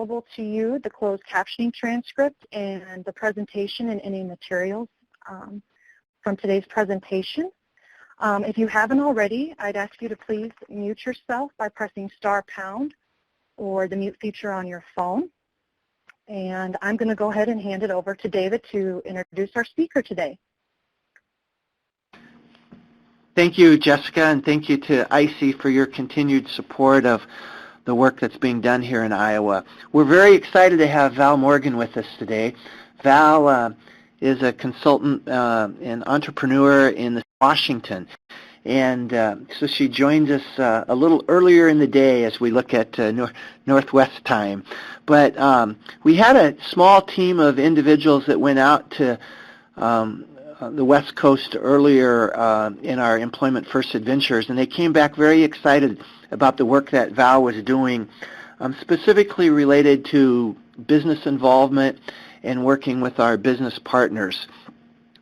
available to you the closed captioning transcript and the presentation and any materials from today's presentation. If you haven't already, I'd ask you to please mute yourself by pressing *# or the mute feature on your phone. And I'm going to go ahead and hand it over to David to introduce our speaker today. Thank you, Jessica, and thank you to IC for your continued support of the work that's being done here in Iowa. We're very excited to have Val Morgan with us today. Val is a consultant and entrepreneur in Washington, and so she joins us a little earlier in the day as we look at Northwest time. But we had a small team of individuals that went out to the West Coast earlier in our Employment First Adventures, and they came back very excited about the work that Val was doing, specifically related to business involvement and working with our business partners.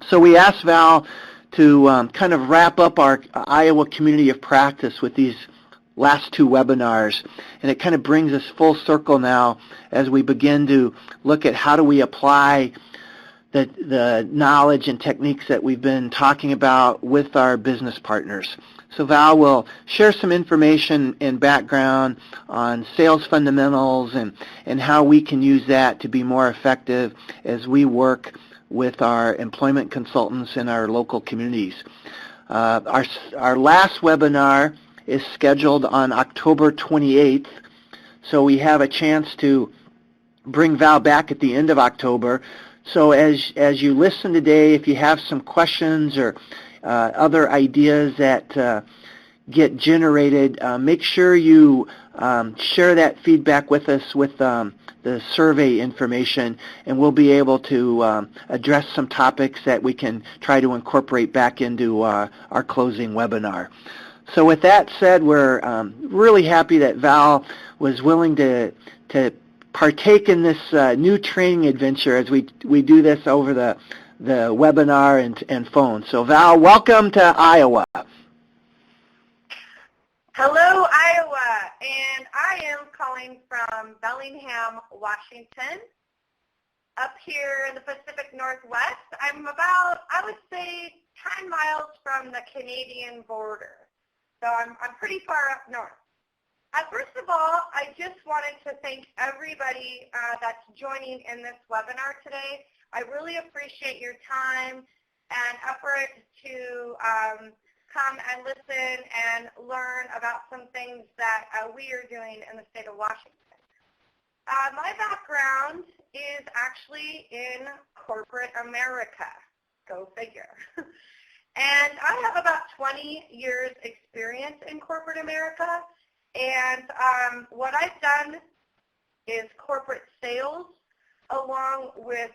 So we asked Val to kind of wrap up our Iowa Community of Practice with these last two webinars, and it kind of brings us full circle now as we begin to look at how do we apply the knowledge and techniques that we've been talking about with our business partners. So Val will share some information and background on sales fundamentals and how we can use that to be more effective as we work with our employment consultants in our local communities. Our last webinar is scheduled on October 28th, so we have a chance to bring Val back at the end of October. So as you listen today, if you have some questions or other ideas that get generated, make sure you share that feedback with us with the survey information, and we'll be able to address some topics that we can try to incorporate back into our closing webinar. So with that said, we're really happy that Val was willing to partake in this new training adventure as we do this over the webinar and phone. So Val, welcome to Iowa. Hello, Iowa, and I am calling from Bellingham, Washington, up here in the Pacific Northwest. I'm about, I would say, 10 miles from the Canadian border, so I'm pretty far up north. First of all, I just wanted to thank everybody that's joining in this webinar today. I really appreciate your time and effort to come and listen and learn about some things that we are doing in the state of Washington. My background is actually in corporate America, go figure. And I have about 20 years experience in corporate America. And what I've done is corporate sales along with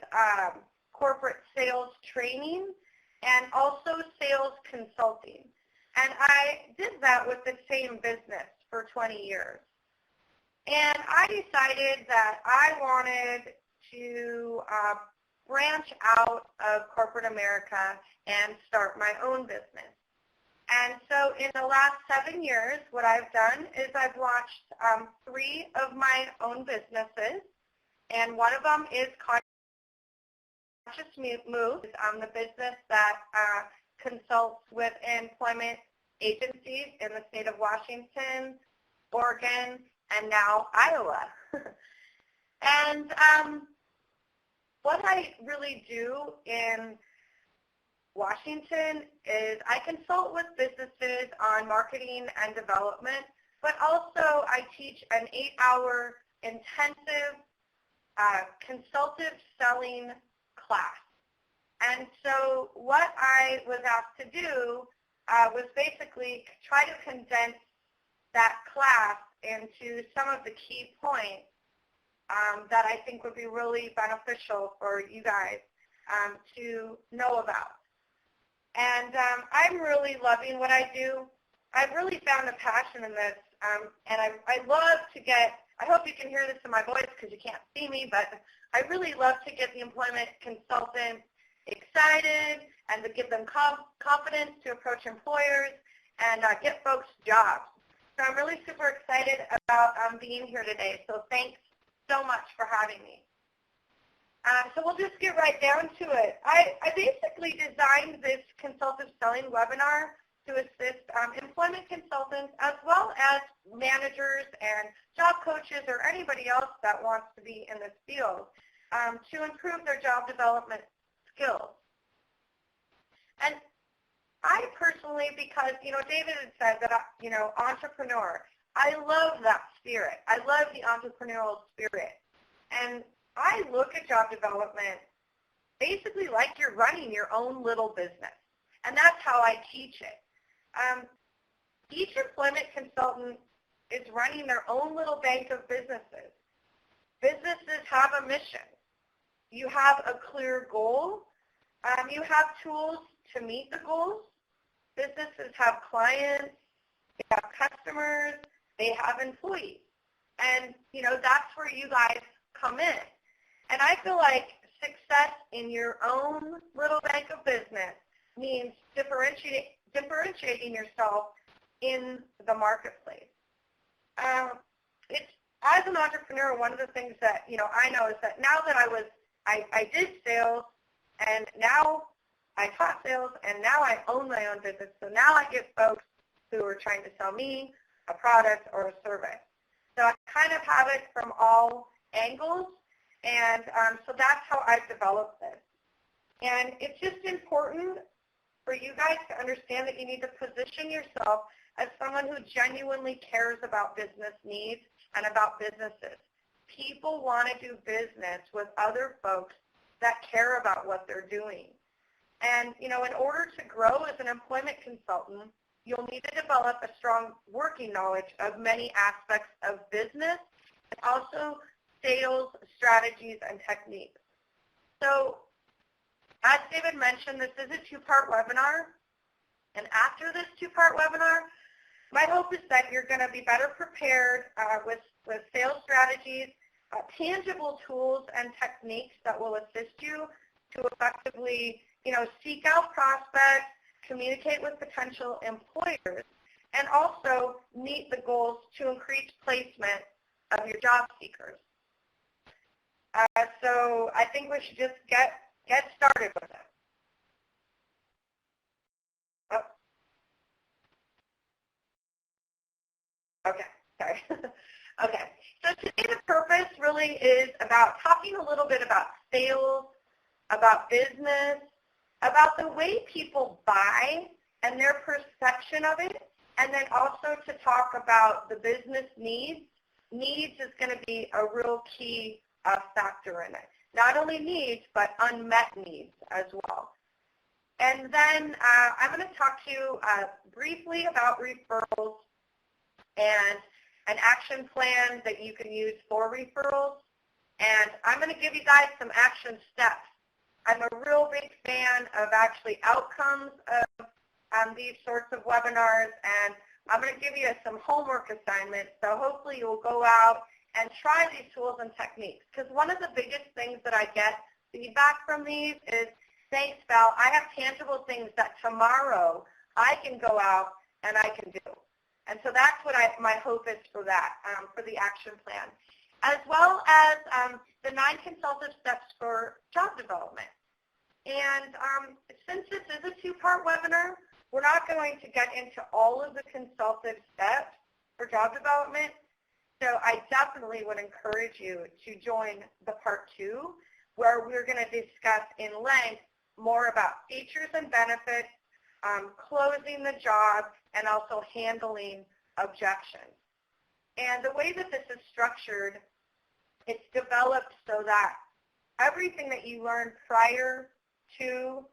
corporate sales training and also sales consulting. And I did that with the same business for 20 years. And I decided that I wanted to branch out of corporate America and start my own business. And so in the last 7 years, what I've done is I've launched 3 of my own businesses, and one of them is Conscious Move, the business that consults with employment agencies in the state of Washington, Oregon, and now Iowa. And what I really do in Washington is I consult with businesses on marketing and development, but also I teach an 8-hour intensive consultative selling class. And so what I was asked to do was basically try to condense that class into some of the key points that I think would be really beneficial for you guys to know about. And I'm really loving what I do. I've really found a passion in this, and I love to get, I hope you can hear this in my voice because you can't see me, but I really love to get the employment consultants excited and to give them confidence to approach employers and get folks jobs. So I'm really super excited about being here today. So thanks so much for having me. So we'll just get right down to it. I basically designed this consultative selling webinar to assist employment consultants as well as managers and job coaches or anybody else that wants to be in this field to improve their job development skills. And I personally, because, David had said that, entrepreneur, I love that spirit. I love the entrepreneurial spirit. And I look at job development basically like you're running your own little business. And that's how I teach it. Each employment consultant is running their own little bank of businesses. Businesses have a mission. You have a clear goal. You have tools to meet the goals. Businesses have clients. They have customers. They have employees. And, that's where you guys come in. And I feel like success in your own little bank of business means differentiating yourself in the marketplace. As an entrepreneur, one of the things that, I know is that now that I did sales, and now I taught sales, and now I own my own business, so now I get folks who are trying to sell me a product or a service. So I kind of have it from all angles, and so that's how I've developed this. And it's just important for you guys to understand that you need to position yourself as someone who genuinely cares about business needs and about businesses. People want to do business with other folks that care about what they're doing. And, in order to grow as an employment consultant, you'll need to develop a strong working knowledge of many aspects of business and also sales strategies and techniques. So, as David mentioned, this is a two-part webinar. And after this two-part webinar, my hope is that you're going to be better prepared with sales strategies, tangible tools and techniques that will assist you to effectively, seek out prospects, communicate with potential employers, and also meet the goals to increase placement of your job seekers. So I think we should just get started with it. Oh. Okay, sorry. Okay, so today the purpose really is about talking a little bit about sales, about business, about the way people buy and their perception of it, and then also to talk about the business needs. Needs is going to be a real key factor in it. Not only needs, but unmet needs as well. And then I'm going to talk to you briefly about referrals and an action plan that you can use for referrals. And I'm going to give you guys some action steps. I'm a real big fan of actually outcomes of these sorts of webinars, and I'm going to give you some homework assignments, so hopefully you'll go out and try these tools and techniques. Because one of the biggest things that I get feedback from these is, thanks, Val, I have tangible things that tomorrow I can go out and I can do. And so that's what my hope is for that, for the action plan. As well as the 9 consultative steps for job development. And since this is a two-part webinar, we're not going to get into all of the consultative steps for job development. So I definitely would encourage you to join the part 2, where we're going to discuss in length more about features and benefits, closing the job, and also handling objections. And the way that this is structured, it's developed so that everything that you learned prior to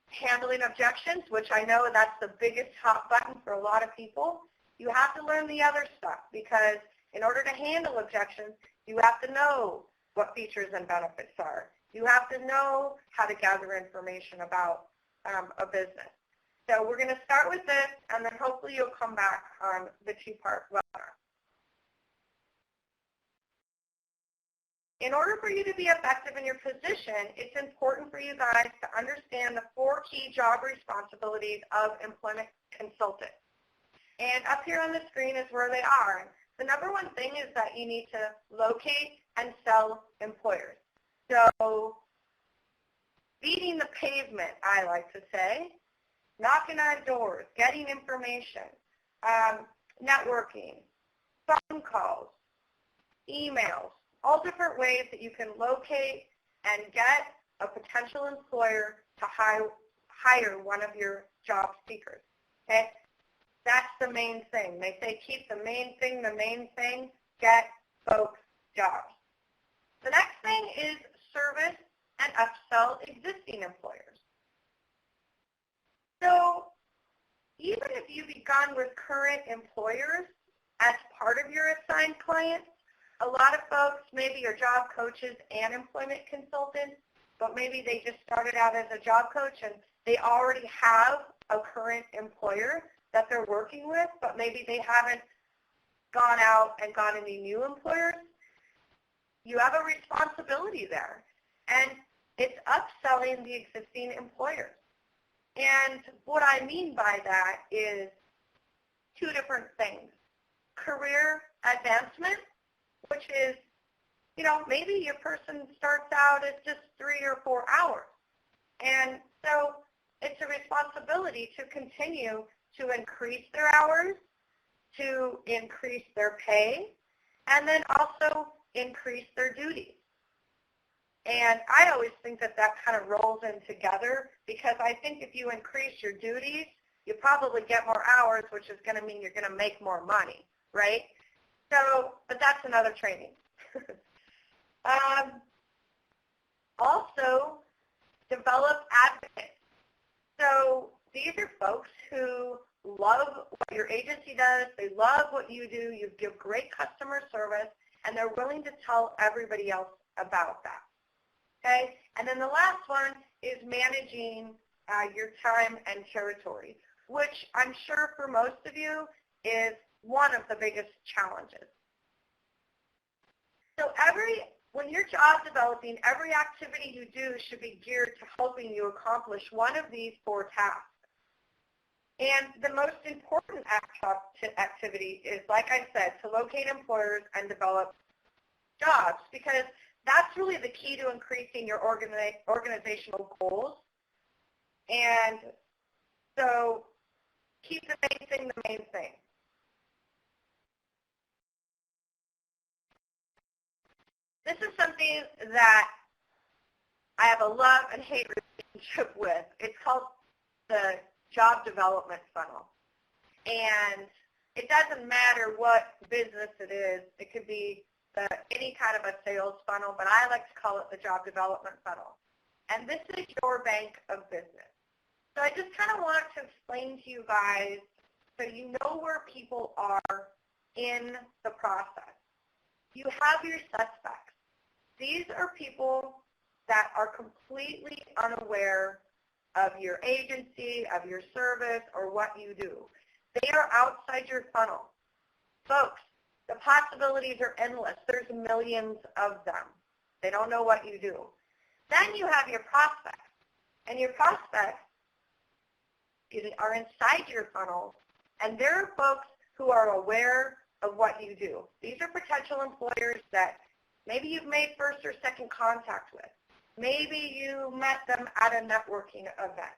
handling objections, which I know that's the biggest hot button for a lot of people, you have to learn the other stuff, because in order to handle objections, you have to know what features and benefits are. You have to know how to gather information about a business. So we're going to start with this, and then hopefully you'll come back on the two-part webinar. In order for you to be effective in your position, it's important for you guys to understand the 4 key job responsibilities of employment consultant. And up here on the screen is where they are. The number one thing is that you need to locate and sell employers. So beating the pavement, I like to say, knocking on doors, getting information, networking, phone calls, emails, all different ways that you can locate and get a potential employer to hire one of your job seekers. Okay? That's the main thing. They say keep the main thing, get folks jobs. The next thing is service and upsell existing employers. So even if you've begun with current employers as part of your assigned clients, a lot of folks maybe are job coaches and employment consultants, but maybe they just started out as a job coach and they already have a current employer that they're working with, but maybe they haven't gone out and got any new employers. You have a responsibility there, and it's upselling the existing employers. And what I mean by that is two different things. Career advancement, which is, you know, maybe your person starts out as just 3 or 4 hours. And so it's a responsibility to continue to increase their hours, to increase their pay, and then also increase their duties. And I always think that that kind of rolls in together, because I think if you increase your duties, you probably get more hours, which is going to mean you're going to make more money, right? So, but that's another training. Also, develop advocates. So these are folks who love what your agency does, they love what you do, you give great customer service, and they're willing to tell everybody else about that. Okay? And then the last one is managing your time and territory, which I'm sure for most of you is one of the biggest challenges. So when you're job developing, every activity you do should be geared to helping you accomplish one of these 4 tasks. And the most important activity is, like I said, to locate employers and develop jobs, because that's really the key to increasing your organizational goals. And so keep the main thing the main thing. This is something that I have a love and hate relationship with. It's called the job development funnel. And it doesn't matter what business it is. It could be any kind of a sales funnel, but I like to call it the job development funnel. And this is your bank of business. So I just kind of want to explain to you guys so you know where people are in the process. You have your suspects. These are people that are completely unaware of your agency, of your service, or what you do. They are outside your funnel. Folks, the possibilities are endless. There's millions of them. They don't know what you do. Then you have your prospects. And your prospects are inside your funnel, and they're folks who are aware of what you do. These are potential employers that maybe you've made first or second contact with. Maybe you met them at a networking event.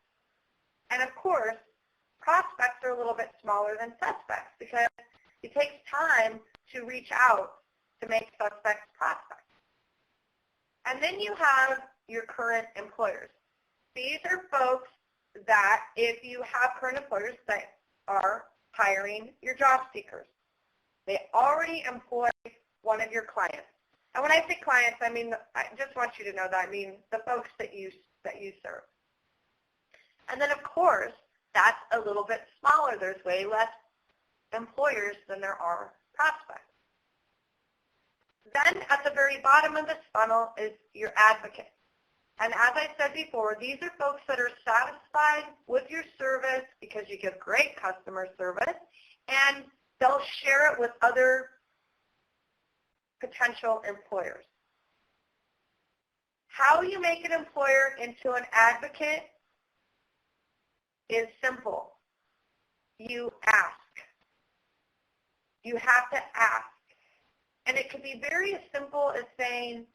And of course, prospects are a little bit smaller than suspects because it takes time to reach out to make suspects prospects. And then you have your current employers. These are folks that if you have current employers that are hiring your job seekers, they already employ one of your clients. And when I say clients, I mean, I just want you to know that I mean the folks that you serve. And then, of course, that's a little bit smaller. There's way less employers than there are prospects. Then at the very bottom of this funnel is your advocates. And as I said before, these are folks that are satisfied with your service because you give great customer service, and they'll share it with other potential employers. How you make an employer into an advocate is simple. You ask. You have to ask. And it could be very as simple as saying,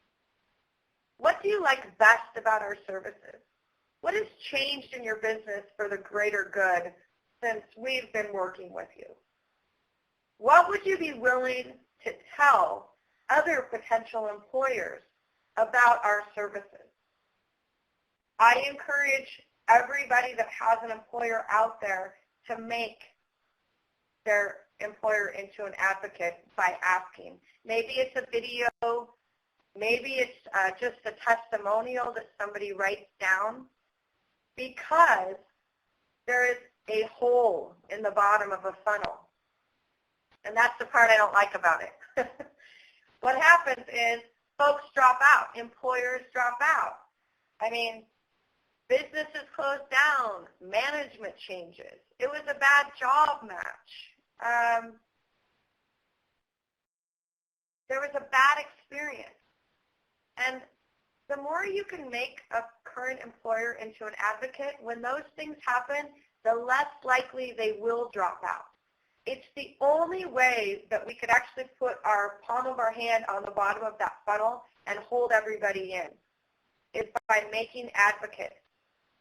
what do you like best about our services? What has changed in your business for the greater good since we've been working with you? What would you be willing to tell other potential employers about our services? I encourage everybody that has an employer out there to make their employer into an advocate by asking. Maybe it's a video, maybe it's just a testimonial that somebody writes down, because there is a hole in the bottom of a funnel. And that's the part I don't like about it. What happens is folks drop out, employers drop out. I mean, businesses close down, management changes. It was a bad job match. There was a bad experience. And the more you can make a current employer into an advocate, when those things happen, the less likely they will drop out. It's the only way that we could actually put our palm of our hand on the bottom of that funnel and hold everybody in, is by making advocates.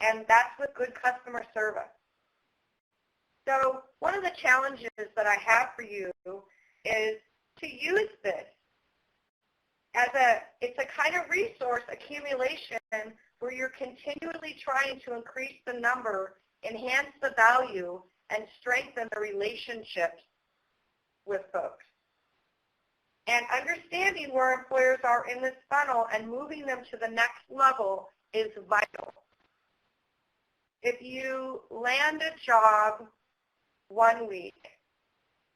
And that's with good customer service. So one of the challenges that I have for you is to use this as it's a kind of resource accumulation where you're continually trying to increase the number, enhance the value, and strengthen the relationships with folks. And understanding where employers are in this funnel and moving them to the next level is vital. If you land a job 1 week,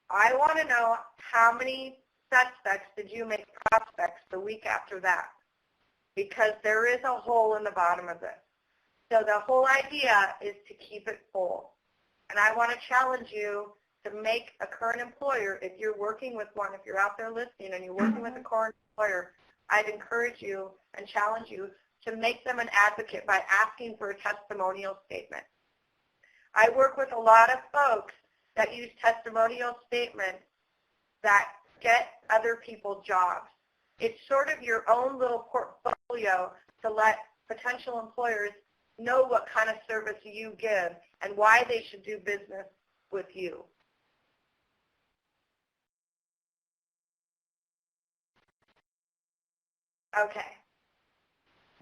I want to know how many suspects did you make prospects the week after that, because there is a hole in the bottom of this. So the whole idea is to keep it full. And I want to challenge you to make a current employer, if you're working with one, if you're out there listening and you're working with a current employer, I'd encourage you and challenge you to make them an advocate by asking for a testimonial statement. I work with a lot of folks that use testimonial statements that get other people jobs. It's sort of your own little portfolio to let potential employers know what kind of service you give and why they should do business with you. Okay.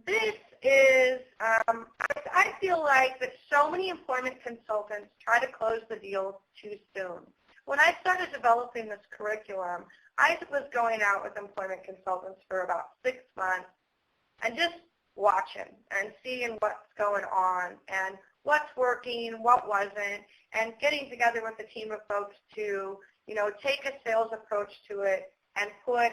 This is, I feel like that so many employment consultants try to close the deal too soon. When I started developing this curriculum, I was going out with employment consultants for about 6 months and just watching and seeing what's going on and what's working, what wasn't, and getting together with a team of folks to, you know, take a sales approach to it and put,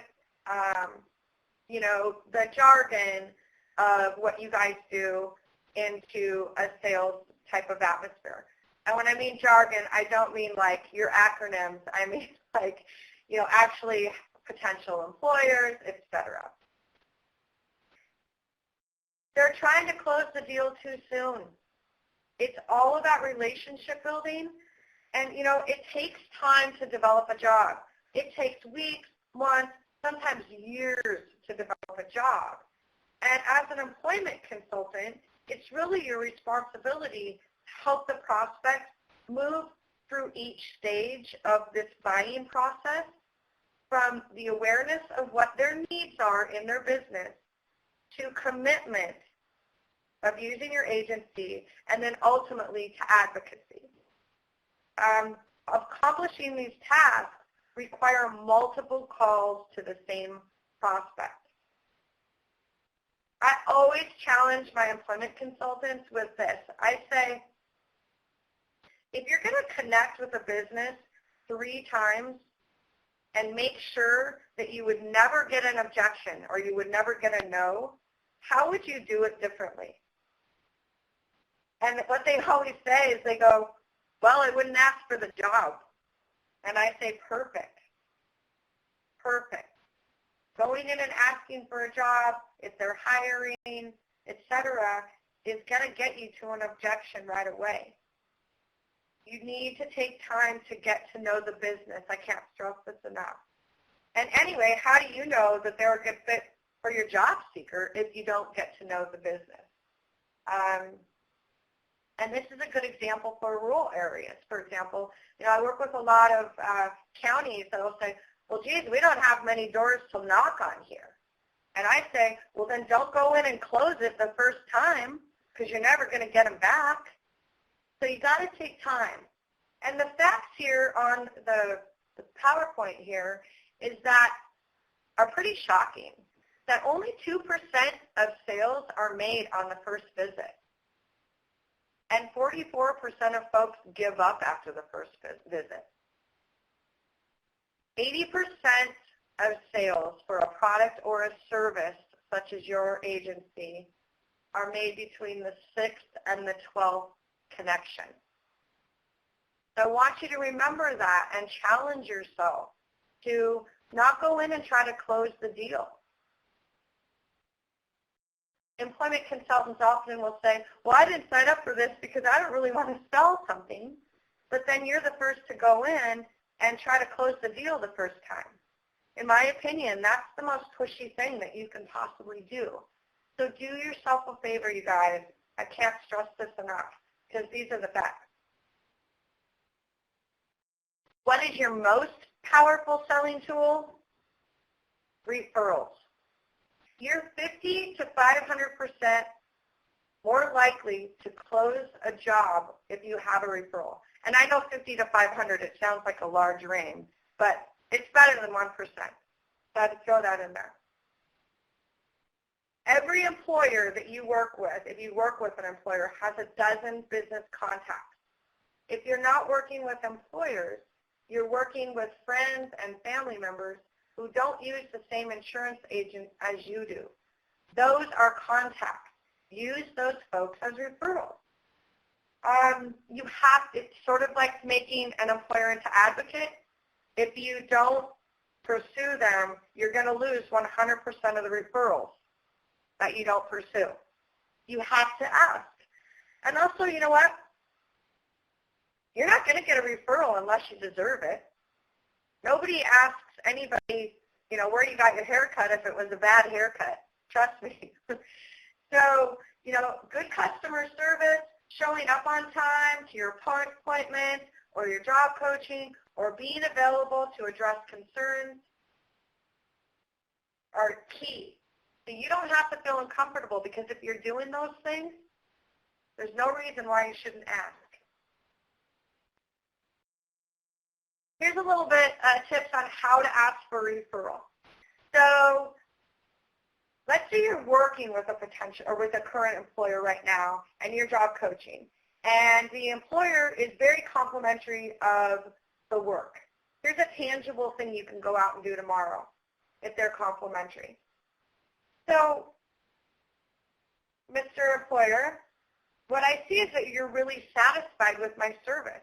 you know, the jargon of what you guys do into a sales type of atmosphere. And when I mean jargon, I don't mean like your acronyms. I mean like, you know, actually potential employers, etc. They're trying to close the deal too soon. It's all about relationship building, and, you know, it takes time to develop a job. It takes weeks, months, sometimes years to develop a job. And as an employment consultant, it's really your responsibility to help the prospect move through each stage of this buying process, from the awareness of what their needs are in their business to commitment of using your agency, and then ultimately to advocacy. Accomplishing these tasks require multiple calls to the same prospect. I always challenge my employment consultants with this. I say, if you're going to connect with a business 3 times and make sure that you would never get an objection or you would never get a no, how would you do it differently? And what they always say is they go, well, I wouldn't ask for the job. And I say, perfect. Perfect. Going in and asking for a job, if they're hiring, etc., is going to get you to an objection right away. You need to take time to get to know the business. I can't stress this enough. And anyway, how do you know that they're a good fit for your job seeker if you don't get to know the business? And this is a good example for rural areas. For example, I work with a lot of counties that will say, well, geez, we don't have many doors to knock on here. And I say, well, then don't go in and close it the first time because you're never going to get them back. So you got to take time. And the facts here on the PowerPoint here is that are pretty shocking, that only 2% of sales are made on the first visit. And 44% of folks give up after the first visit. 80% of sales for a product or a service, such as your agency, are made between the 6th and the 12th connection. So I want you to remember that and challenge yourself to not go in and try to close the deal. Employment consultants often will say, well, I didn't sign up for this because I don't really want to sell something, but then you're the first to go in and try to close the deal the first time. In my opinion, that's the most pushy thing that you can possibly do. So do yourself a favor, you guys. I can't stress this enough because these are the facts. What is your most powerful selling tool? Referrals. You're 50 to 500% more likely to close a job if you have a referral. And I know 50 to 500, it sounds like a large range, but it's better than 1%. So I'd throw that in there. Every employer that you work with, if you work with an employer, has a dozen business contacts. If you're not working with employers, you're working with friends and family members who don't use the same insurance agent as you do. Those are contacts. Use those folks as referrals. It's sort of like making an employer into advocate. If you don't pursue them, you're going to lose 100% of the referrals that you don't pursue. You have to ask. And also, you know what? You're not going to get a referral unless you deserve it. Nobody asks anybody, where you got your haircut if it was a bad haircut. Trust me. So, good customer service, showing up on time to your appointment or your job coaching or being available to address concerns are key. So you don't have to feel uncomfortable because if you're doing those things, there's no reason why you shouldn't ask. Here's a little bit tips on how to ask for a referral. So let's say you're working with a potential or with a current employer right now and you're job coaching, and the employer is very complimentary of the work. Here's a tangible thing you can go out and do tomorrow if they're complimentary. So, Mr. Employer, what I see is that you're really satisfied with my service.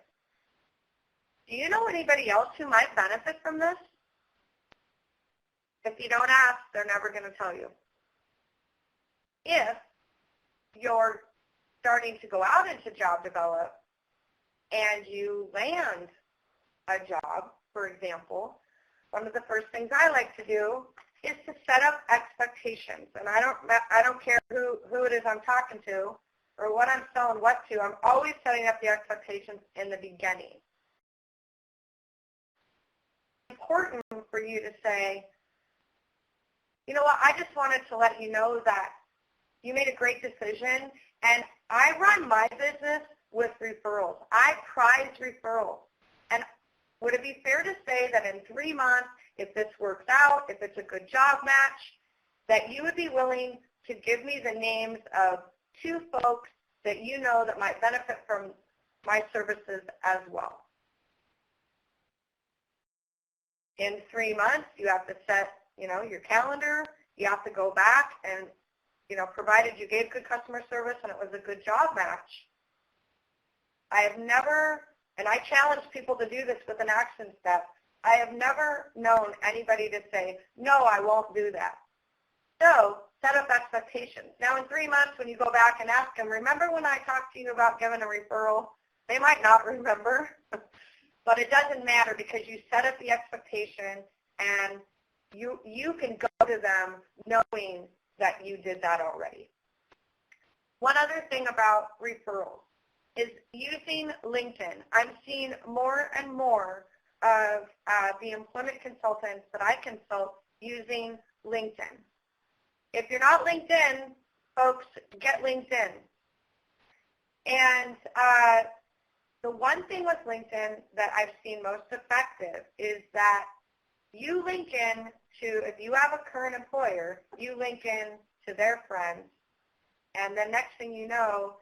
Do you know anybody else who might benefit from this? If you don't ask, they're never going to tell you. If you're starting to go out into job develop and you land a job, for example, one of the first things I like to do is to set up expectations. And I don't care who it is I'm talking to or what I'm selling what to. I'm always setting up the expectations in the beginning. It's important for you to say, you know what, I just wanted to let you know that you made a great decision, and I run my business with referrals. I prize referrals. And would it be fair to say that in 3 months, if this works out, if it's a good job match, that you would be willing to give me the names of 2 folks that you know that might benefit from my services as well? In 3 months, you have to set, your calendar. You have to go back and, provided you gave good customer service and it was a good job match. I have never, and I challenge people to do this with an action step, I have never known anybody to say, no, I won't do that. So set up expectations. Now in 3 months when you go back and ask them, remember when I talked to you about giving a referral? They might not remember, but it doesn't matter because you set up the expectation and you can go to them knowing that you did that already. One other thing about referrals is using LinkedIn. I'm seeing more and more of the employment consultants that I consult using LinkedIn. If you're not LinkedIn, folks, get LinkedIn. And the one thing with LinkedIn that I've seen most effective is that you link in to, if you have a current employer, you link in to their friends, and the next thing you know,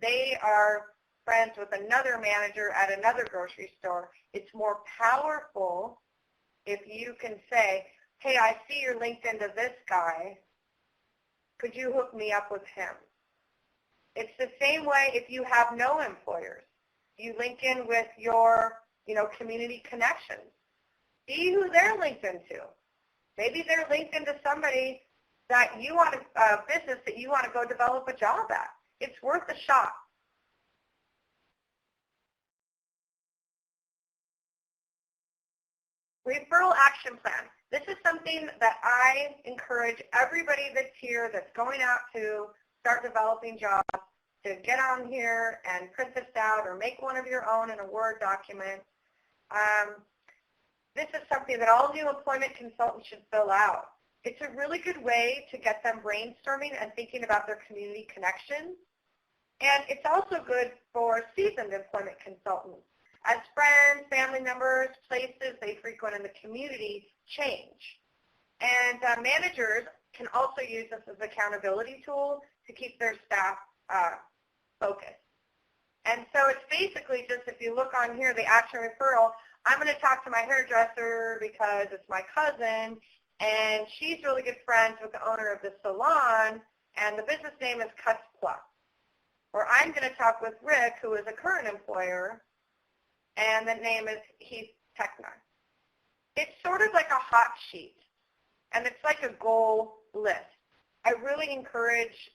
they are friends with another manager at another grocery store. It's more powerful if you can say, hey, I see you're linked into this guy. Could you hook me up with him? It's the same way if you have no employers. You link in with your, community connections. See who they're linked into. Maybe they're linked into somebody that you want a business that you want to go develop a job at. It's worth a shot. Referral action plan. This is something that I encourage everybody that's here that's going out to start developing jobs to get on here and print this out or make one of your own in a Word document. This is something that all new employment consultants should fill out. It's a really good way to get them brainstorming and thinking about their community connections. And it's also good for seasoned employment consultants. As friends, family members, places they frequent in the community change. And managers can also use this as an accountability tool to keep their staff focused. And so it's basically just, if you look on here, the action referral, I'm going to talk to my hairdresser because it's my cousin, and she's really good friends with the owner of the salon, and the business name is Cuts Plus. Or I'm going to talk with Rick, who is a current employer, and the name is Heath Techna. It's sort of like a hot sheet, and it's like a goal list. I really encourage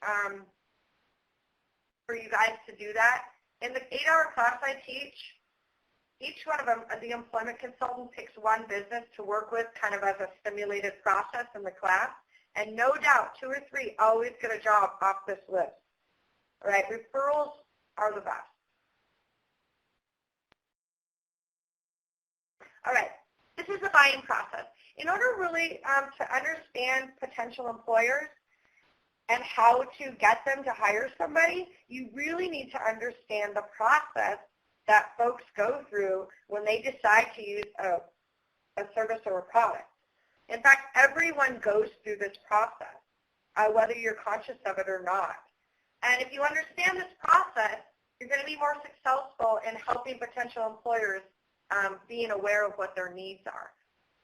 for you guys to do that. In the 8-hour class I teach, each one of them, the employment consultant picks one business to work with kind of as a simulated process in the class, and no doubt 2 or 3 always get a job off this list. All right, referrals are the best. All right, this is the buying process. In order really to understand potential employers and how to get them to hire somebody, you really need to understand the process that folks go through when they decide to use a service or a product. In fact, everyone goes through this process, whether you're conscious of it or not. And if you understand this process, you're going to be more successful in helping potential employers being aware of what their needs are.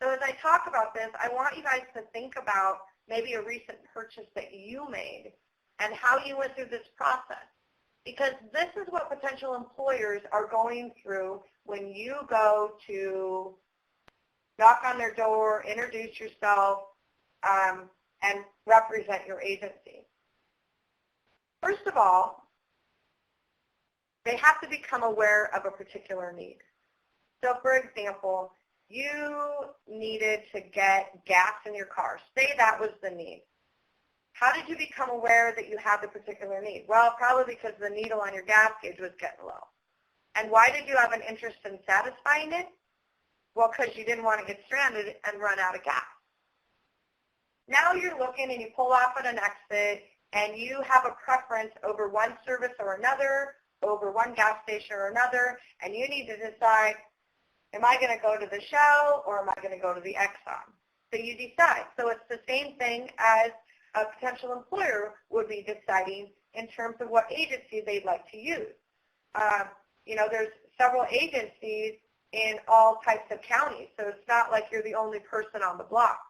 So as I talk about this, I want you guys to think about maybe a recent purchase that you made and how you went through this process. Because this is what potential employers are going through when you go to knock on their door, introduce yourself, and represent your agency. First of all, they have to become aware of a particular need. So for example, you needed to get gas in your car. Say that was the need. How did you become aware that you had the particular need? Well, probably because the needle on your gas gauge was getting low. And why did you have an interest in satisfying it? Well, because you didn't want to get stranded and run out of gas. Now you're looking and you pull off at an exit and you have a preference over one service or another, over one gas station or another, and you need to decide, am I going to go to the Shell or am I going to go to the Exxon? So you decide. So it's the same thing as a potential employer would be deciding in terms of what agency they'd like to use. There's several agencies in all types of counties, so it's not like you're the only person on the block.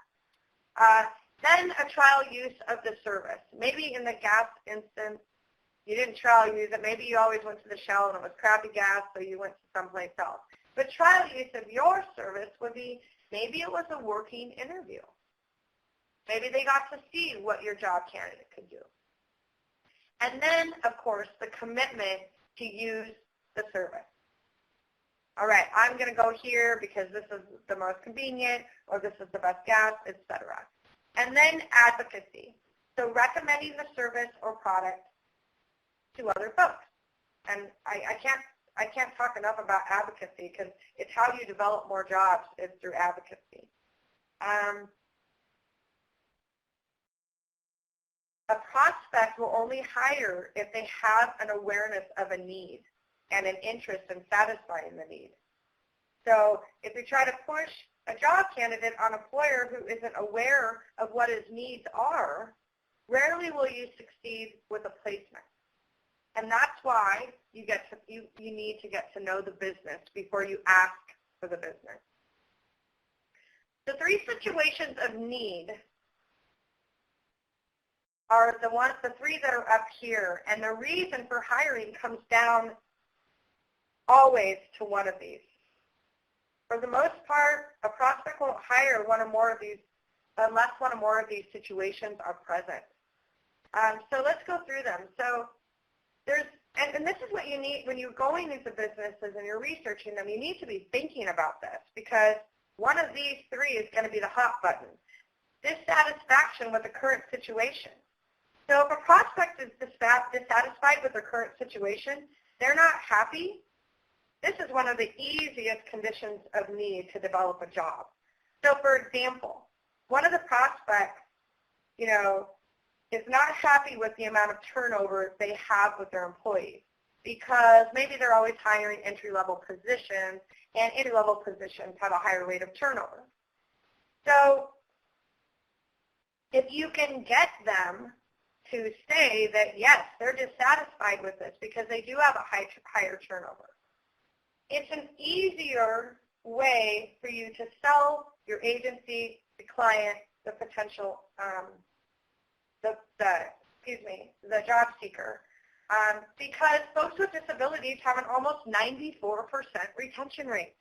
Then a trial use of the service. Maybe in the gas instance, you didn't trial use it. Maybe you always went to the Shell and it was crappy gas, so you went to someplace else. But trial use of your service would be, maybe it was a working interview. Maybe they got to see what your job candidate could do. And then, of course, the commitment to use the service. all right, I'm going to go here because this is the most convenient, or this is the best gas, etc. And then advocacy. So recommending the service or product to other folks. And I can't talk enough about advocacy because it's how you develop more jobs is through advocacy. A prospect will only hire if they have an awareness of a need and an interest in satisfying the need. So if you try to push a job candidate on an employer who isn't aware of what his needs are, rarely will you succeed with a placement. And that's why you need to get to know the business before you ask for the business. The three situations of need are the three that are up here, and the reason for hiring comes down always to one of these. For the most part, a prospect won't hire one or more of these unless one or more of these situations are present. So let's go through them. So and this is what you need when you're going into businesses and you're researching them. You need to be thinking about this because one of these three is going to be the hot button. Dissatisfaction with the current situation. So if a prospect is dissatisfied with their current situation, they're not happy, this is one of the easiest conditions of need to develop a job. So for example, one of the prospects, is not happy with the amount of turnover they have with their employees because maybe they're always hiring entry-level positions, and entry-level positions have a higher rate of turnover. So if you can get them to say that, yes, they're dissatisfied with this because they do have a higher turnover, it's an easier way for you to sell your agency, the client, the potential, the job seeker, because folks with disabilities have an almost 94% retention rate.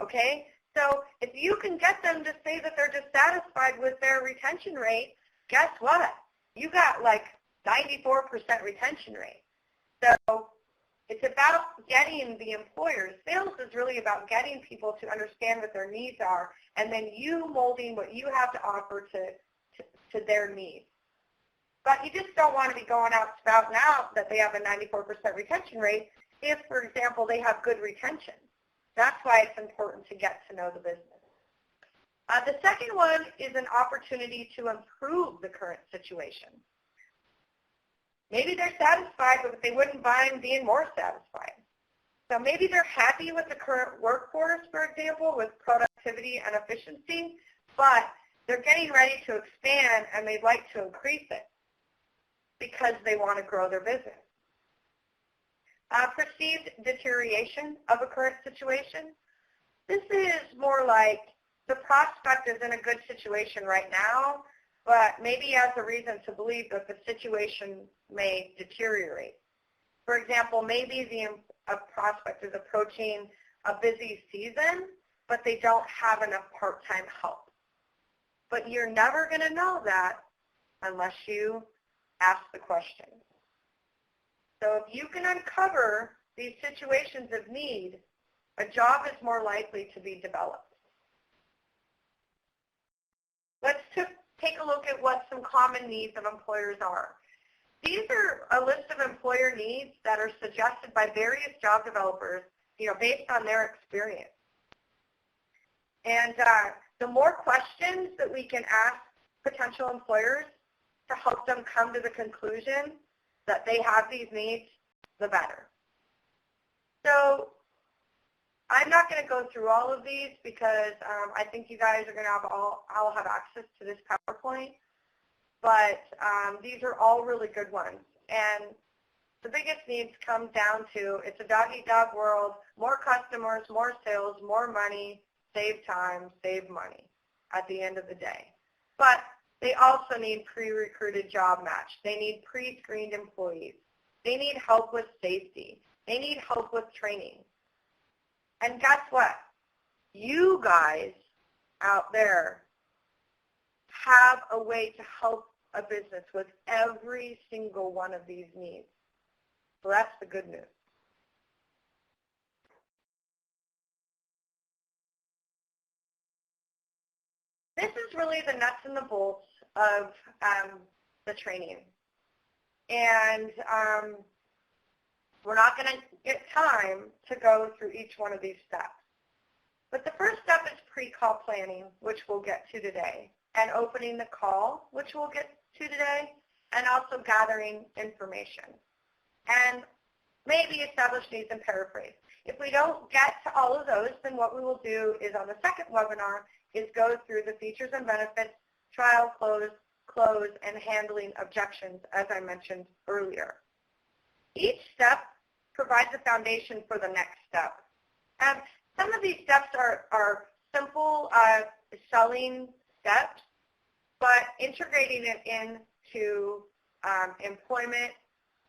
Okay? So if you can get them to say that they're dissatisfied with their retention rate, guess what? You got like 94% retention rate. So it's about getting the employers. Sales is really about getting people to understand what their needs are, and then you molding what you have to offer to their needs. But you just don't want to be going out spouting out that they have a 94% retention rate if, for example, they have good retention. That's why it's important to get to know the business. The second one is an opportunity to improve the current situation. Maybe they're satisfied, but they wouldn't mind being more satisfied. So maybe they're happy with the current workforce, for example, with productivity and efficiency, but they're getting ready to expand and they'd like to increase it because they want to grow their business. Perceived deterioration of a current situation. This is more like the prospect is in a good situation right now, but maybe has a reason to believe that the situation may deteriorate. For example, maybe a prospect is approaching a busy season, but they don't have enough part-time help. But you're never going to know that unless you ask the question. So if you can uncover these situations of need, a job is more likely to be developed. Let's take a look at what some common needs of employers are. These are a list of employer needs that are suggested by various job developers, based on their experience. And the more questions that we can ask potential employers to help them come to the conclusion that they have these needs, the better. So I'm not going to go through all of these because I think you guys are going to all have access to this PowerPoint. But these are all really good ones. And the biggest needs come down to it's a dog-eat-dog world, more customers, more sales, more money, save time, save money at the end of the day. But they also need pre-recruited job match. They need pre-screened employees. They need help with safety. They need help with training. And guess what? You guys out there have a way to help a business with every single one of these needs. So that's the good news. this is really the nuts and the bolts of the training. And we're not going to get time to go through each one of these steps. But the first step is pre-call planning, which we'll get to today, and opening the call, which we'll get to today, and also gathering information. And maybe establish needs and paraphrase. If we don't get to all of those, then what we will do is on the second webinar is go through the features and benefits, trial, close, and handling objections, as I mentioned earlier. Each step provides a foundation for the next step. Some of these steps are simple selling steps, but integrating it into employment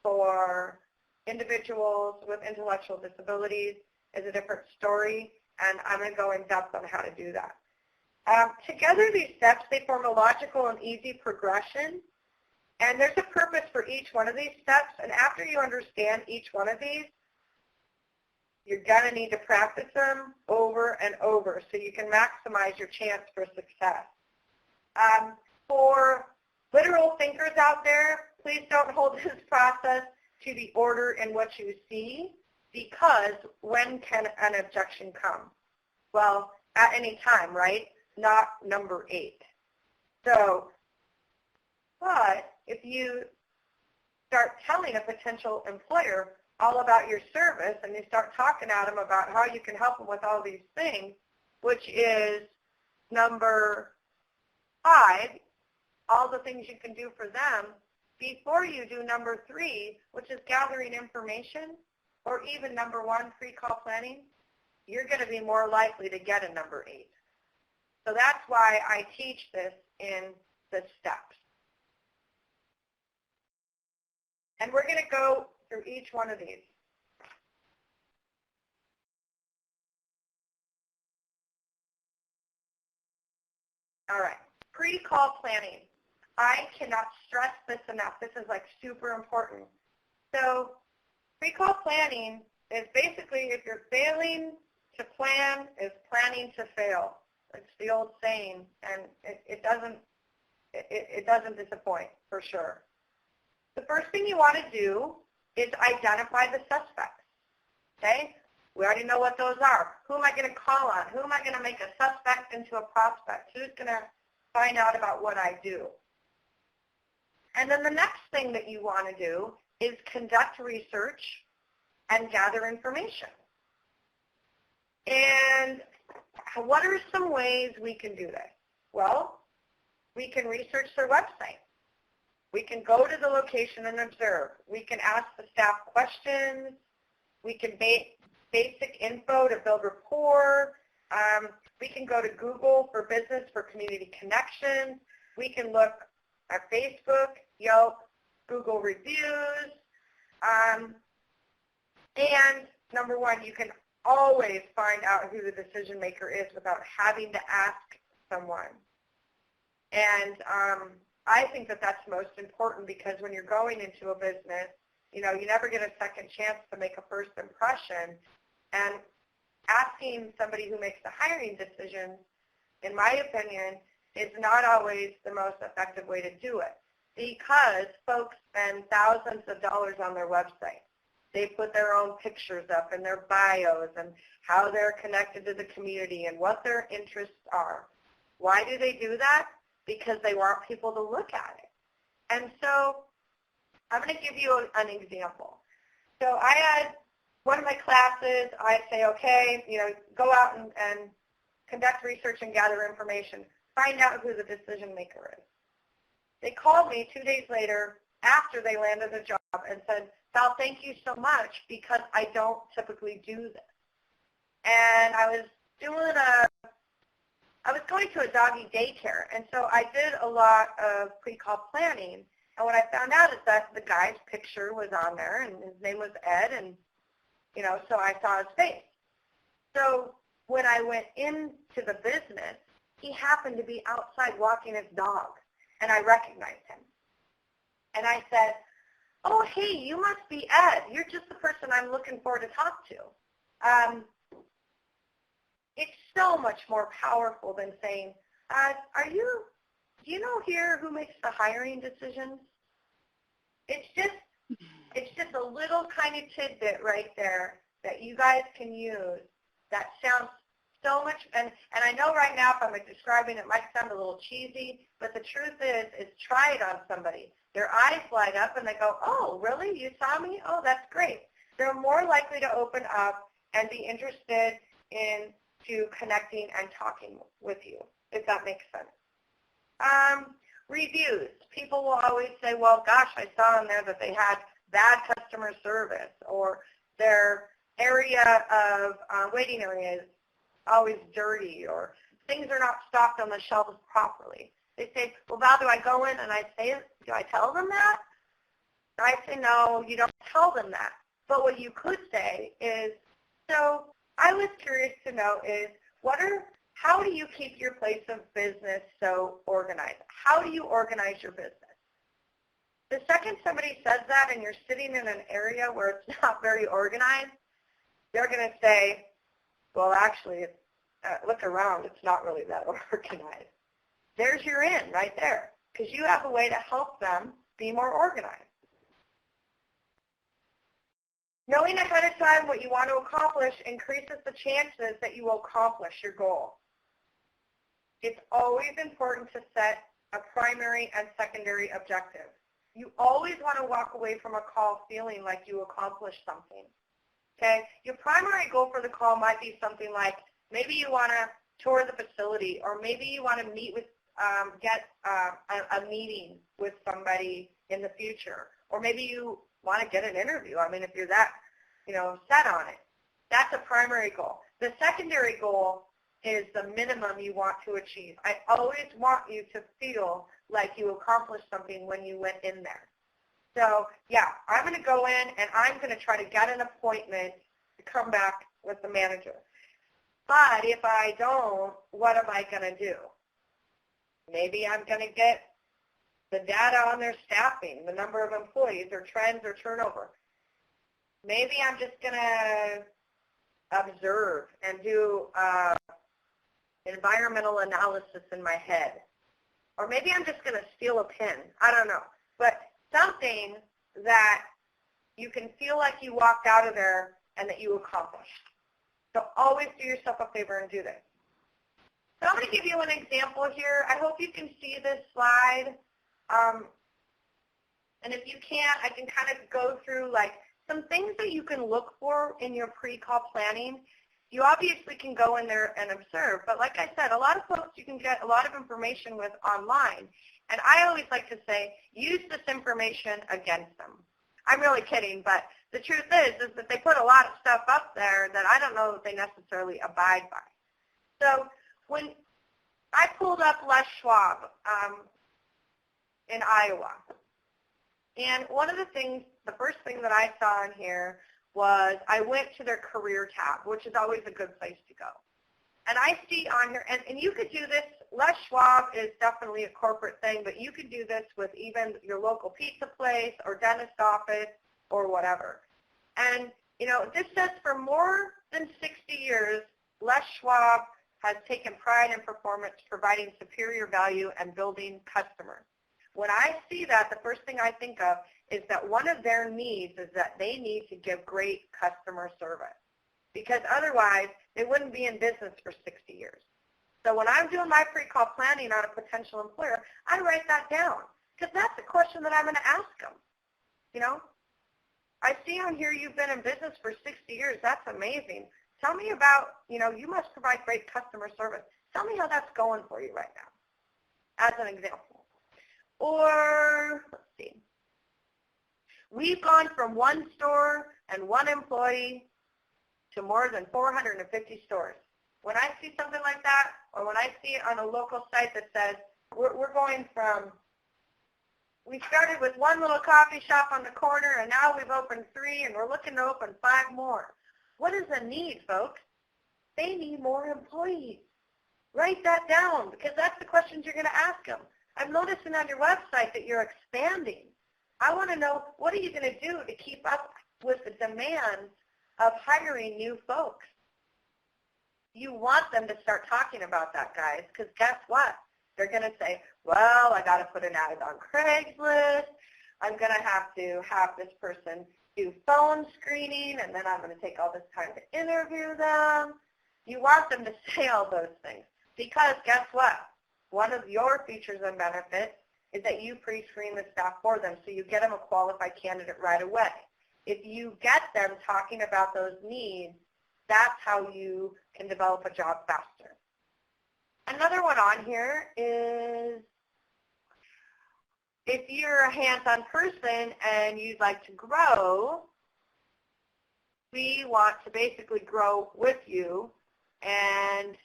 for individuals with intellectual disabilities is a different story, and I'm going to go in depth on how to do that. Together, these steps, they form a logical and easy progression, and there's a purpose for each one of these steps, and after you understand each one of these, you're going to need to practice them over and over so you can maximize your chance for success. For literal thinkers out there, please don't hold this process to the order in what you see, because when can an objection come? Well, at any time, right? Not number 8. So, but if you start telling a potential employer all about your service and you start talking at them about how you can help them with all these things, which is number 5, all the things you can do for them, before you do number 3, which is gathering information, or even number 1, pre-call planning, you're going to be more likely to get a number 8. So that's why I teach this in the steps. And we're going to go through each one of these. All right, pre-call planning. I cannot stress this enough. This is like super important. So pre-call planning is basically, if you're failing to plan, is planning to fail. It's the old saying, and it doesn't disappoint for sure. The first thing you want to do is identify the suspects. Okay? We already know what those are. Who am I going to call on? Who am I going to make a suspect into a prospect? Who's going to find out about what I do? And then the next thing that you want to do is conduct research and gather information. And what are some ways we can do this? Well, we can research their website. We can go to the location and observe. We can ask the staff questions. We can basic info to build rapport. We can go to Google for business, for community connections. We can look at Facebook, Yelp, Google reviews. And number 1, you can always find out who the decision maker is without having to ask someone. And I think that that's most important, because when you're going into a business, you know, you never get a second chance to make a first impression. And asking somebody who makes the hiring decision, in my opinion, is not always the most effective way to do it, because folks spend thousands of dollars on their website. They put their own pictures up and their bios and how they're connected to the community and what their interests are. Why do they do that? Because they want people to look at it. And so I'm going to give you an example. So I had one of my classes, I say, okay, you know, go out and conduct research and gather information. Find out who the decision maker is. They called me 2 days later after they landed a job and said, Val, thank you so much, because I don't typically do this. And I was going to a doggy daycare, and so I did a lot of pre-call planning. And what I found out is that the guy's picture was on there, and his name was Ed, and, you know, so I saw his face. So when I went into the business, he happened to be outside walking his dog, and I recognized him. And I said, oh, hey, you must be Ed. You're just the person I'm looking for to talk to. It's so much more powerful than saying, do you know here who makes the hiring decisions? It's just a little kind of tidbit right there that you guys can use that sounds so much, and I know right now if I'm describing it might sound a little cheesy, but the truth is try it on somebody. Their eyes light up and they go, oh, really? You saw me? Oh, that's great. They're more likely to open up and be interested into connecting and talking with you, if that makes sense. Reviews. People will always say, well, gosh, I saw in there that they had bad customer service, or their area of waiting area is always dirty, or things are not stocked on the shelves properly. They say, well, Val, do I go in and do I tell them that? I say, no, you don't tell them that. But what you could say is, so I was curious to know is, how do you keep your place of business so organized? How do you organize your business? The second somebody says that and you're sitting in an area where it's not very organized, they're going to say, well, actually, look around. It's not really that organized. There's your in right there, because you have a way to help them be more organized. Knowing ahead of time what you want to accomplish increases the chances that you will accomplish your goal. It's always important to set a primary and secondary objective. You always want to walk away from a call feeling like you accomplished something. Okay? Your primary goal for the call might be something like, maybe you want to tour the facility, or maybe you want to meet with, get a meeting with somebody in the future, or maybe you want to get an interview. I mean, if you're that, set on it, that's a primary goal. The secondary goal is the minimum you want to achieve. I always want you to feel like you accomplished something when you went in there. So, yeah, I'm going to go in and I'm going to try to get an appointment to come back with the manager. But if I don't, what am I going to do? Maybe I'm going to get the data on their staffing, the number of employees or trends or turnover. Maybe I'm just going to observe and do environmental analysis in my head. Or maybe I'm just going to steal a pen. I don't know. But something that you can feel like you walked out of there and that you accomplished. So always do yourself a favor and do this. So I'm going to give you an example here. I hope you can see this slide. And if you can't, I can kind of go through like some things that you can look for in your pre-call planning. You obviously can go in there and observe, but like I said, a lot of folks you can get a lot of information with online. And I always like to say, use this information against them. I'm really kidding, but the truth is that they put a lot of stuff up there that I don't know that they necessarily abide by. So when I pulled up Les Schwab in Iowa, and one of the things, the first thing that I saw in here was I went to their career tab, which is always a good place to go. And I see on here, and you could do this, Les Schwab is definitely a corporate thing, but you could do this with even your local pizza place or dentist office or whatever. And, this says for more than 60 years, Les Schwab has taken pride in performance, providing superior value and building customers. When I see that, the first thing I think of is that one of their needs is that they need to give great customer service, because otherwise they wouldn't be in business for 60 years. So when I'm doing my pre-call planning on a potential employer, I write that down, because that's the question that I'm going to ask them. I see on here you've been in business for 60 years. That's amazing. Tell me about, you must provide great customer service. Tell me how that's going for you right now, as an example. Or, let's see. We've gone from one store and one employee to more than 450 stores. When I see something like that, or when I see it on a local site that says, we're going from, we started with one little coffee shop on the corner, and now we've opened 3, and we're looking to open 5 more. What is the need, folks? They need more employees. Write that down, because that's the questions you're going to ask them. I'm noticing on your website that you're expanding. I want to know, what are you going to do to keep up with the demands of hiring new folks? You want them to start talking about that, guys, because guess what? They're going to say, well, I got to put an ad on Craigslist. I'm going to have this person do phone screening, and then I'm going to take all this time to interview them. You want them to say all those things because guess what? One of your features and benefits is that you pre-screen the staff for them, so you get them a qualified candidate right away. If you get them talking about those needs, that's how you can develop a job faster. Another one on here is if you're a hands-on person and you'd like to grow, we want to basically grow with you. And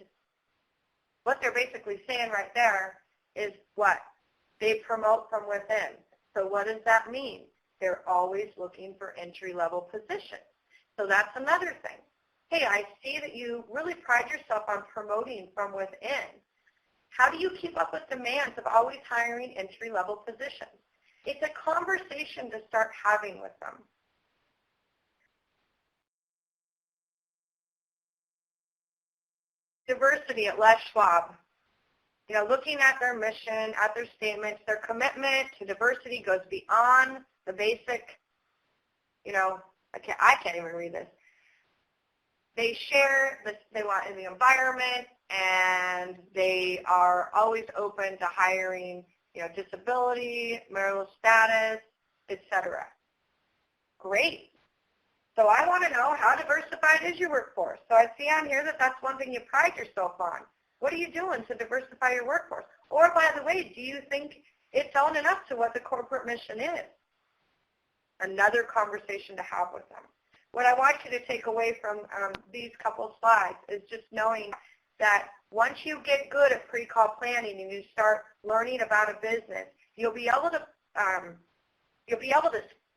what they're basically saying right there is what? They promote from within. So what does that mean? They're always looking for entry-level positions. So that's another thing. Hey, I see that you really pride yourself on promoting from within. How do you keep up with demands of always hiring entry-level positions? It's a conversation to start having with them. Diversity at Les Schwab. You know, looking at their mission, at their statements, their commitment to diversity goes beyond the basic, you know, I can't even read this. They share this they want in the environment, and they are always open to hiring, you know, disability, marital status, etc. Great. So I want to know, how diversified is your workforce? So I see on here that that's one thing you pride yourself on. What are you doing to diversify your workforce? Or, by the way, do you think it's owning up to what the corporate mission is? Another conversation to have with them. What I want you to take away from these couple slides is just knowing that once you get good at pre-call planning and you start learning about a business, you'll be able to,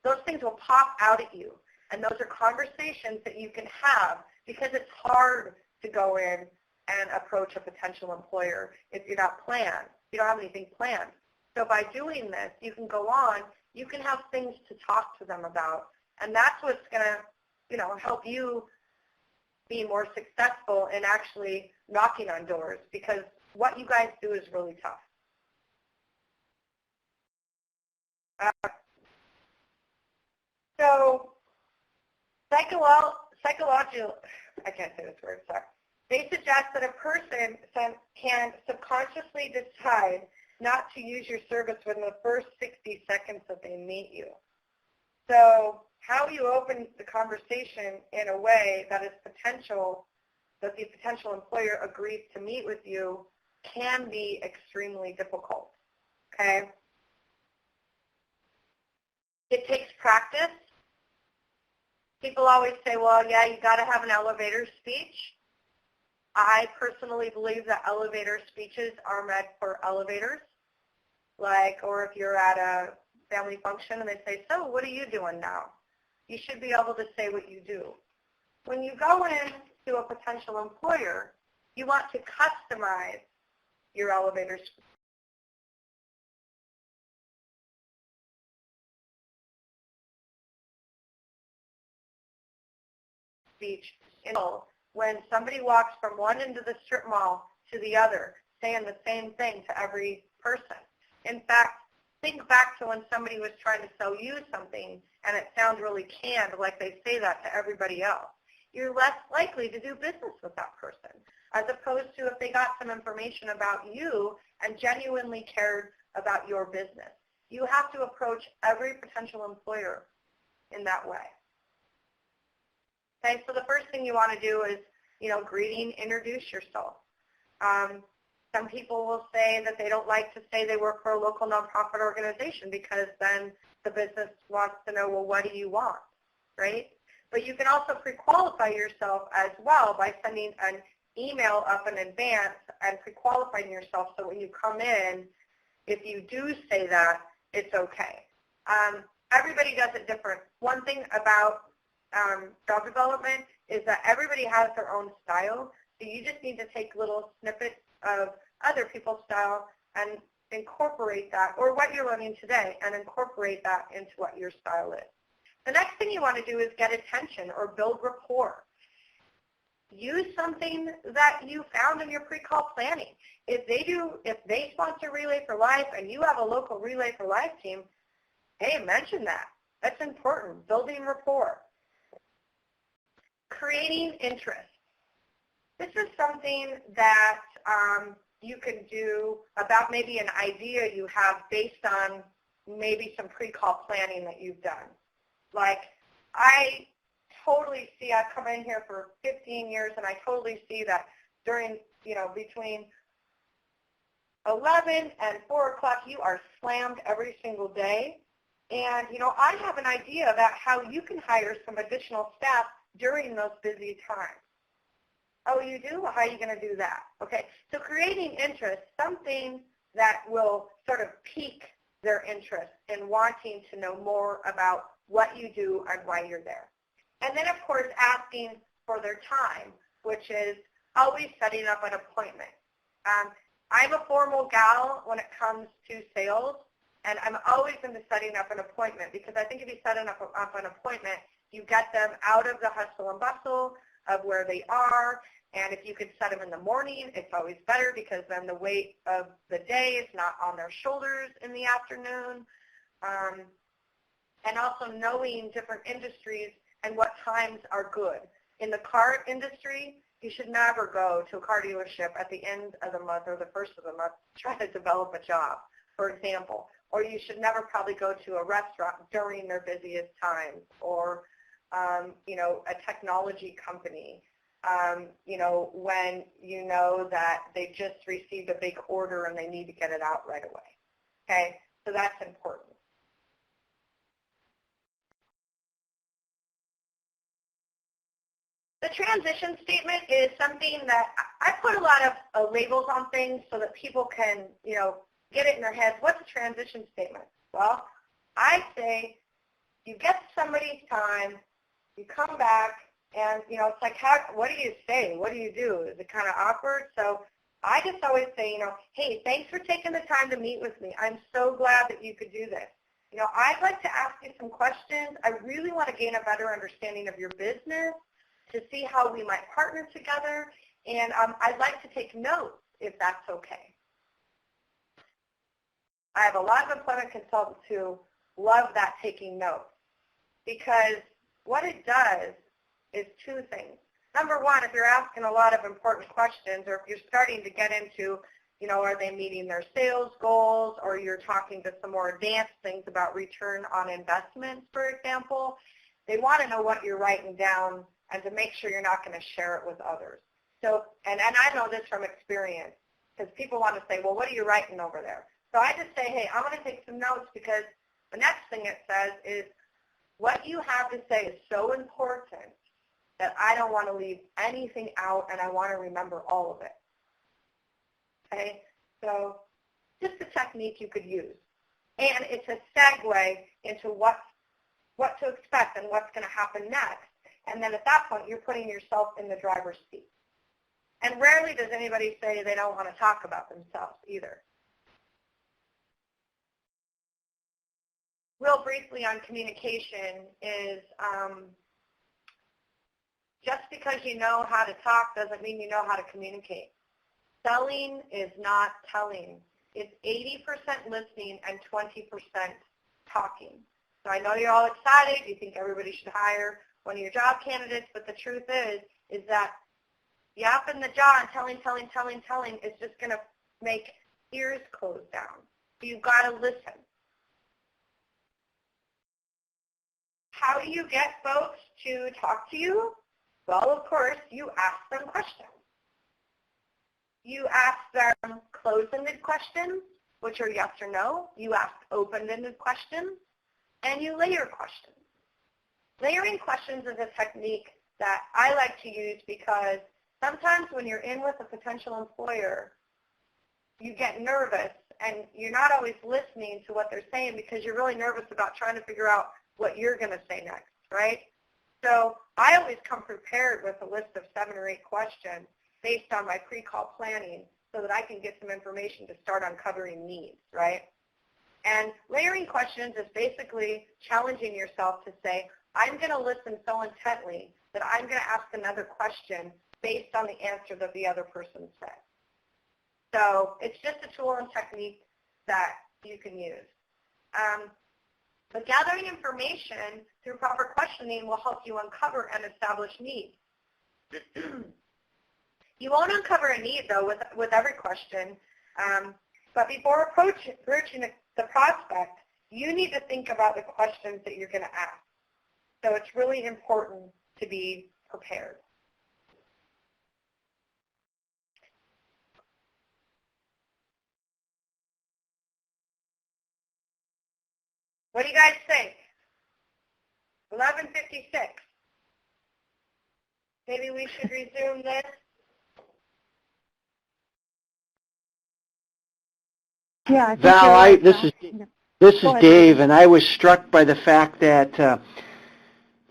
those things will pop out at you. And those are conversations that you can have because it's hard to go in and approach a potential employer if you're not planned. You don't have anything planned. So by doing this, you can go on, you can have things to talk to them about. And that's what's going to, you know, help you be more successful in actually knocking on doors, because what you guys do is really tough. So psychological, I can't say this word, sorry. They suggest that a person can subconsciously decide not to use your service within the first 60 seconds that they meet you. So how you open the conversation in a way that is potential, that the potential employer agrees to meet with you, can be extremely difficult, okay? It takes practice. People always say, well, yeah, you got to have an elevator speech. I personally believe that elevator speeches are meant for elevators, like, or if you're at a family function and they say, so what are you doing now? You should be able to say what you do. When you go in to a potential employer, you want to customize your elevator speech. When somebody walks from one end of the strip mall to the other, saying the same thing to every person. In fact, think back to when somebody was trying to sell you something and it sounds really canned, like they say that to everybody else. You're less likely to do business with that person, as opposed to if they got some information about you and genuinely cared about your business. You have to approach every potential employer in that way. Okay, so the first thing you want to do is, you know, greeting, introduce yourself. Some people will say that they don't like to say they work for a local nonprofit organization because then the business wants to know, well, what do you want, right? But you can also pre-qualify yourself as well by sending an email up in advance and pre-qualifying yourself so when you come in, if you do say that, it's okay. Everybody does it different. One thing about job development is that everybody has their own style, so you just need to take little snippets of other people's style and incorporate that, or what you're learning today, and incorporate that into what your style is. The next thing you want to do is get attention or build rapport. use something that you found in your pre-call planning. If they sponsor Relay for Life and you have a local Relay for Life team, hey, mention that. That's important, building rapport. Creating interest. This is something that you can do about maybe an idea you have based on maybe some pre-call planning that you've done. Like, I totally see, I've come in here for 15 years, and I totally see that during, between 11 and 4 o'clock, you are slammed every single day. And, I have an idea about how you can hire some additional staff during those busy times. Oh, you do? Well, how are you going to do that? Okay, so creating interest, something that will sort of pique their interest in wanting to know more about what you do and why you're there. And then, of course, asking for their time, which is always setting up an appointment. I'm a formal gal when it comes to sales, and I'm always into setting up an appointment because I think if you set up an appointment, you get them out of the hustle and bustle of where they are, and if you can set them in the morning, it's always better because then the weight of the day is not on their shoulders in the afternoon. And also knowing different industries and what times are good. In the car industry, you should never go to a car dealership at the end of the month or the first of the month trying to develop a job, for example. Or you should never probably go to a restaurant during their busiest times, or a technology company, when you know that they just received a big order and they need to get it out right away. Okay, so that's important. The transition statement is something that I put a lot of labels on things so that people can, get it in their heads. What's a transition statement? Well, I say you get somebody's time, you come back, and, it's like, what do you say? What do you do? Is it kind of awkward? So I just always say, hey, thanks for taking the time to meet with me. I'm so glad that you could do this. I'd like to ask you some questions. I really want to gain a better understanding of your business to see how we might partner together, and I'd like to take notes if that's okay. I have a lot of employment consultants who love that taking notes because what it does is two things. Number one, if you're asking a lot of important questions or if you're starting to get into, are they meeting their sales goals, or you're talking to some more advanced things about return on investments, for example, they want to know what you're writing down and to make sure you're not going to share it with others. So, and I know this from experience, because people want to say, well, what are you writing over there? So I just say, hey, I'm going to take some notes because the next thing it says is what you have to say is so important that I don't want to leave anything out and I want to remember all of it. Okay? So just a technique you could use. And it's a segue into what to expect and what's going to happen next. And then at that point, you're putting yourself in the driver's seat. And rarely does anybody say they don't want to talk about themselves either. Real briefly on communication is just because you know how to talk doesn't mean you know how to communicate. Selling is not telling. It's 80% listening and 20% talking. So I know you're all excited. You think everybody should hire one of your job candidates, but the truth is that yapping the jaw and telling is just going to make ears close down. So you've got to listen. How do you get folks to talk to you? Well, of course, you ask them questions. You ask them closed-ended questions, which are yes or no. You ask open-ended questions, and you layer questions. Layering questions is a technique that I like to use because sometimes when you're in with a potential employer, you get nervous, and you're not always listening to what they're saying because you're really nervous about trying to figure out what you're going to say next, right? So I always come prepared with a list of 7 or 8 questions based on my pre-call planning so that I can get some information to start uncovering needs, right? And layering questions is basically challenging yourself to say, I'm going to listen so intently that I'm going to ask another question based on the answer that the other person said. So it's just a tool and technique that you can use. But gathering information through proper questioning will help you uncover and establish needs. You won't uncover a need, though, with every question. But before approaching the prospect, you need to think about the questions that you're going to ask. So it's really important to be prepared. What do you guys think? 11:56. Maybe we should resume this. Yeah, I think Val, you're right, this is Dave, and I was struck by the fact that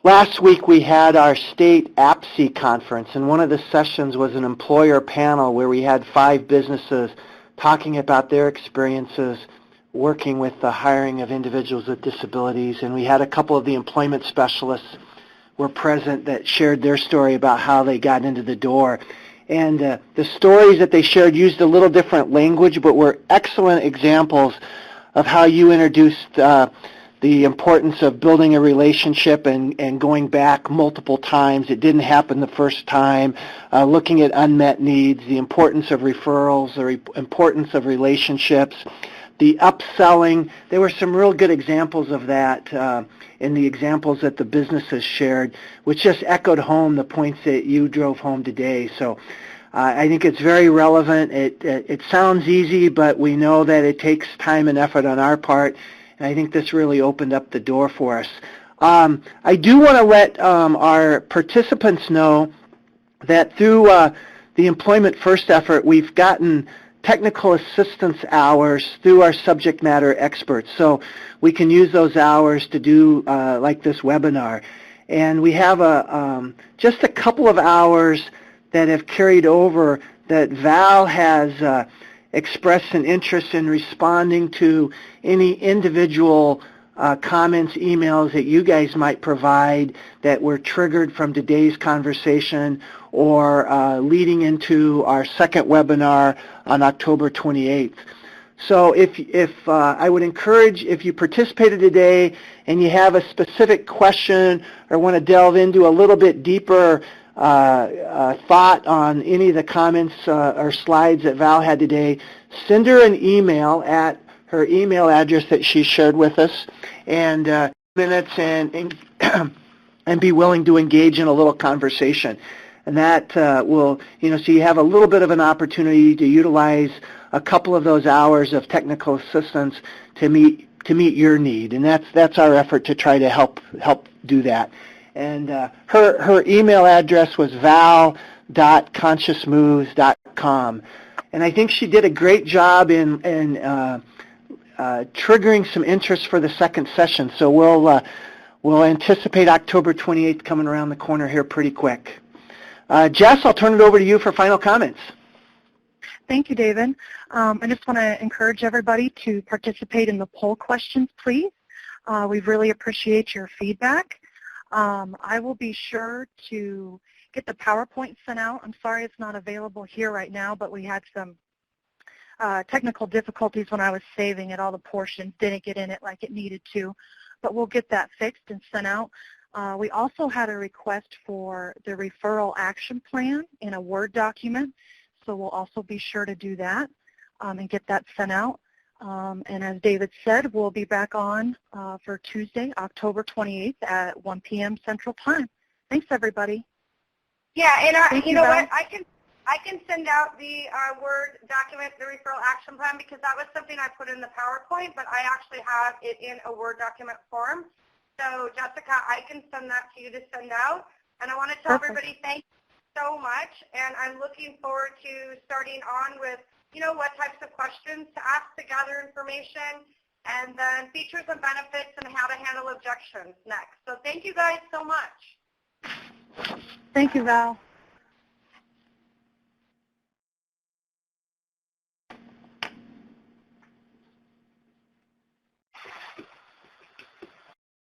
last week we had our state APSE conference, and one of the sessions was an employer panel where we had 5 businesses talking about their experiences working with the hiring of individuals with disabilities, and we had a couple of the employment specialists were present that shared their story about how they got into the door. And the stories that they shared used a little different language, but were excellent examples of how you introduced the importance of building a relationship and going back multiple times. It didn't happen the first time. Looking at unmet needs, the importance of referrals, the importance of relationships, the upselling. There were some real good examples of that in the examples that the businesses shared, which just echoed home the points that you drove home today. So I think it's very relevant. It sounds easy, but we know that it takes time and effort on our part, and I think this really opened up the door for us. I do want to let our participants know that through the Employment First effort, we've gotten technical assistance hours through our subject matter experts. So we can use those hours to do like this webinar. And we have just a couple of hours that have carried over that Val has expressed an interest in responding to any individual comments, emails that you guys might provide that were triggered from today's conversation or leading into our second webinar on October 28th. So if I would encourage, if you participated today and you have a specific question or want to delve into a little bit deeper thought on any of the comments or slides that Val had today, send her an email at her email address that she shared with us, and minutes and be willing to engage in a little conversation. And that will, so you have a little bit of an opportunity to utilize a couple of those hours of technical assistance to meet your need, and that's our effort to try to help do that. And her email address was val.consciousmoves.com, and I think she did a great job in triggering some interest for the second session. So we'll anticipate October 28th coming around the corner here pretty quick. Jess, I'll turn it over to you for final comments. Thank you, David. I just want to encourage everybody to participate in the poll questions, please. We really appreciate your feedback. I will be sure to get the PowerPoint sent out. I'm sorry it's not available here right now, but we had some technical difficulties when I was saving it. All the portions didn't get in it like it needed to, but we'll get that fixed and sent out. We also had a request for the referral action plan in a Word document, so we'll also be sure to do that and get that sent out. And as David said, we'll be back on for Tuesday, October 28th at 1 p.m. Central Time. Thanks, everybody. Yeah, and you know Val. what? I can send out the Word document, the referral action plan, because that was something I put in the PowerPoint, but I actually have it in a Word document form. So, Jessica, I can send that to you to send out. And I want to tell everybody thank you so much, and I'm looking forward to starting on with, what types of questions to ask to gather information, and then features and benefits and how to handle objections next. So thank you guys so much. Thank you, Val.